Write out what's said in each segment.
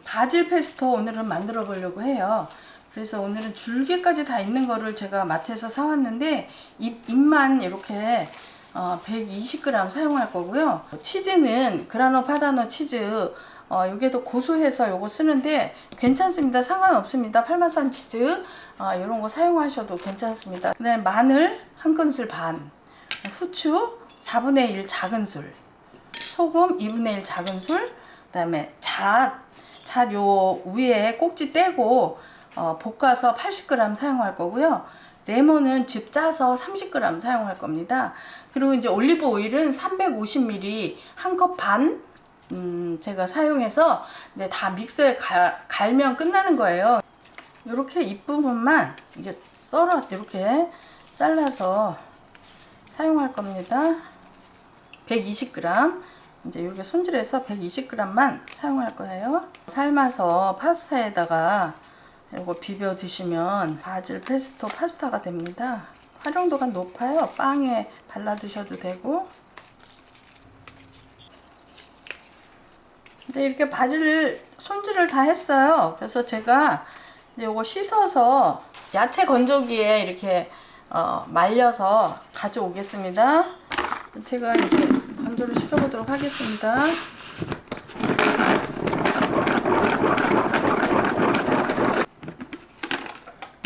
바질 페스토 오늘은 만들어 보려고 해요. 그래서 오늘은 줄기까지 다 있는 거를 제가 마트에서 사왔는데 잎만 이렇게 120g 사용할 거고요. 치즈는 그라노 파다노 치즈 요게도 고소해서 요거 쓰는데 괜찮습니다. 상관없습니다. parmesan 치즈 이런 거 사용하셔도 괜찮습니다. 그다음에 마늘 1큰술 반, 후추 4분의 1 작은술, 소금 2분의 1 작은술, 그다음에 잣 요 위에 꼭지 떼고 볶아서 80g 사용할 거고요. 레몬은 즙 짜서 30g 사용할 겁니다. 그리고 이제 올리브 오일은 350ml 한 컵 반 제가 사용해서 이제 다 믹서에 갈면 끝나는 거예요. 이렇게 잎부분만 이게 이렇게 잘라서 사용할 겁니다. 120g 이제 이렇게 손질해서 120g만 사용할 거예요. 삶아서 파스타에다가 이거 비벼 드시면 바질 페스토 파스타가 됩니다. 활용도가 높아요. 빵에 발라 드셔도 되고. 이제 이렇게 바질 손질을 다 했어요. 그래서 제가 이제 이거 씻어서 야채 건조기에 이렇게 말려서 가져오겠습니다. 제가 이제 건조를 시켜보도록 하겠습니다.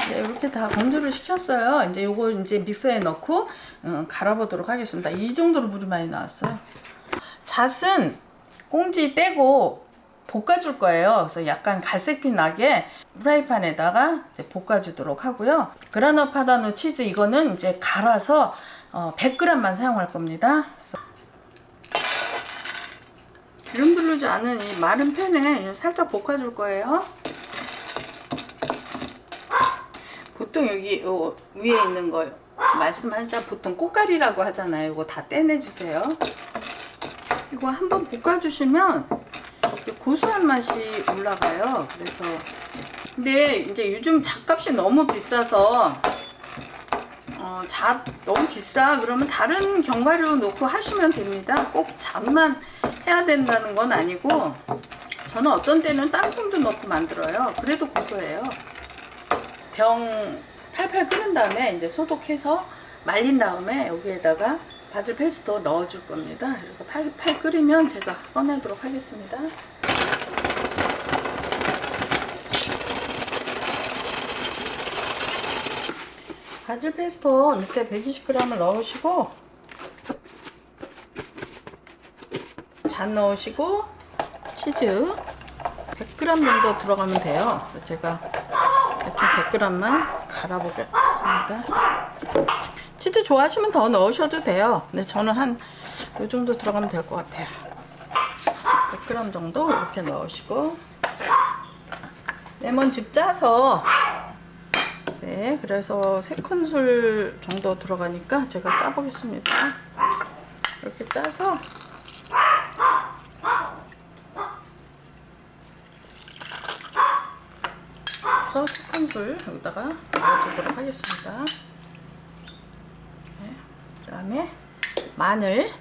네, 이렇게 다 건조를 시켰어요. 이제 요거 이제 믹서에 넣고 갈아보도록 하겠습니다. 이 정도로 물이 많이 나왔어요. 잣은 꽁지 떼고 볶아줄 거예요. 그래서 약간 갈색빛 나게 프라이팬에다가 이제 볶아주도록 하고요. 그라노 파다노 치즈 이거는 이제 갈아서 100g만 사용할 겁니다. 그래서 기름 두르지 않은 이 마른 팬에 살짝 볶아줄 거예요. 보통 여기 위에 있는 거 말씀하자 보통 꽃가리라고 하잖아요. 이거 다 떼내주세요. 이거 한번 볶아주시면 고소한 맛이 올라가요. 그래서 근데 이제 요즘 잣값이 너무 비싸서 잣 너무 비싸 그러면 다른 견과류 넣고 하시면 됩니다. 꼭 잣만 해야 된다는 건 아니고 저는 어떤 때는 땅콩도 넣고 만들어요. 그래도 고소해요. 병 팔팔 끓인 다음에 이제 소독해서 말린 다음에 여기에다가 바질 페스토 넣어줄 겁니다. 그래서 팔팔 끓이면 제가 꺼내도록 하겠습니다. 바질 페스토 밑에 120g을 넣으시고 잣 넣으시고 치즈 100g 정도 들어가면 돼요. 제가 대충 100g만 갈아보겠습니다. 치즈 좋아하시면 더 넣으셔도 돼요. 근데 저는 한 요 정도 들어가면 될 것 같아요. 100g 정도 이렇게 넣으시고 레몬즙 짜서 네, 그래서 3큰술 정도 들어가니까 제가 짜보겠습니다. 이렇게 짜서 그래서 3큰술 여기다가 넣어주도록 하겠습니다. 네, 그 다음에 마늘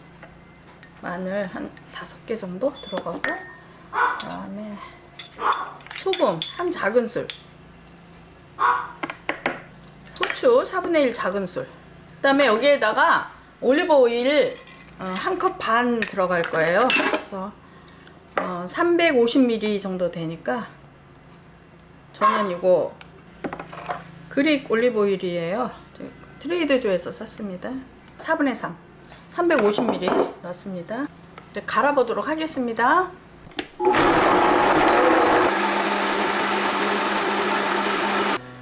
한 5개 정도 들어가고, 그 다음에 소금 한 작은술, 후추 4분의 1 작은술, 그 다음에 여기에다가 올리브 오일 1컵 반 들어갈 거예요. 그래서 350ml 정도 되니까 저는 이거 그릭 올리브 오일이에요. 트레이드조에서 샀습니다. 4분의 3 350ml 넣습니다. 이제 갈아보도록 하겠습니다.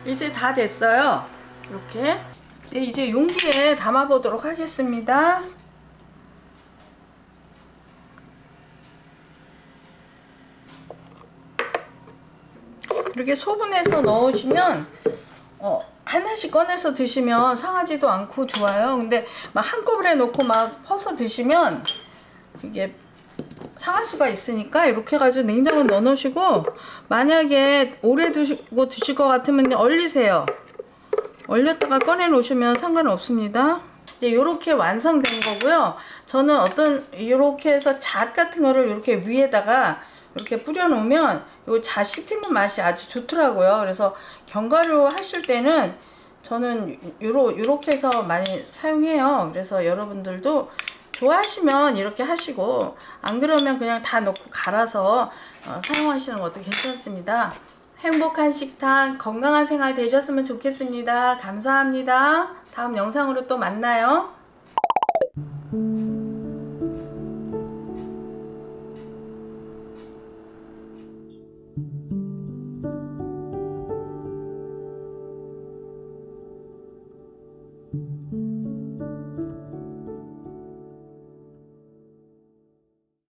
이제 다 됐어요. 이렇게 이제 용기에 담아 보도록 하겠습니다. 이렇게 소분해서 넣으시면 하나씩 꺼내서 드시면 상하지도 않고 좋아요. 근데 막 한꺼번에 넣고 막 퍼서 드시면 이게 상할 수가 있으니까 이렇게 해가지고 냉장고에 넣어 놓으시고, 만약에 오래 두시고 드실 것 같으면 얼리세요. 얼렸다가 꺼내 놓으시면 상관은 없습니다. 이제 이렇게 완성된 거고요. 저는 이렇게 해서 잣 같은 거를 이렇게 위에다가 이렇게 뿌려 놓으면 요 자 씹히는 맛이 아주 좋더라고요. 그래서 견과류 하실 때는 저는 요렇게 해서 많이 사용해요. 그래서 여러분들도 좋아하시면 이렇게 하시고, 안 그러면 그냥 다 넣고 갈아서 사용하시는 것도 괜찮습니다. 행복한 식탁, 건강한 생활 되셨으면 좋겠습니다. 감사합니다. 다음 영상으로 또 만나요.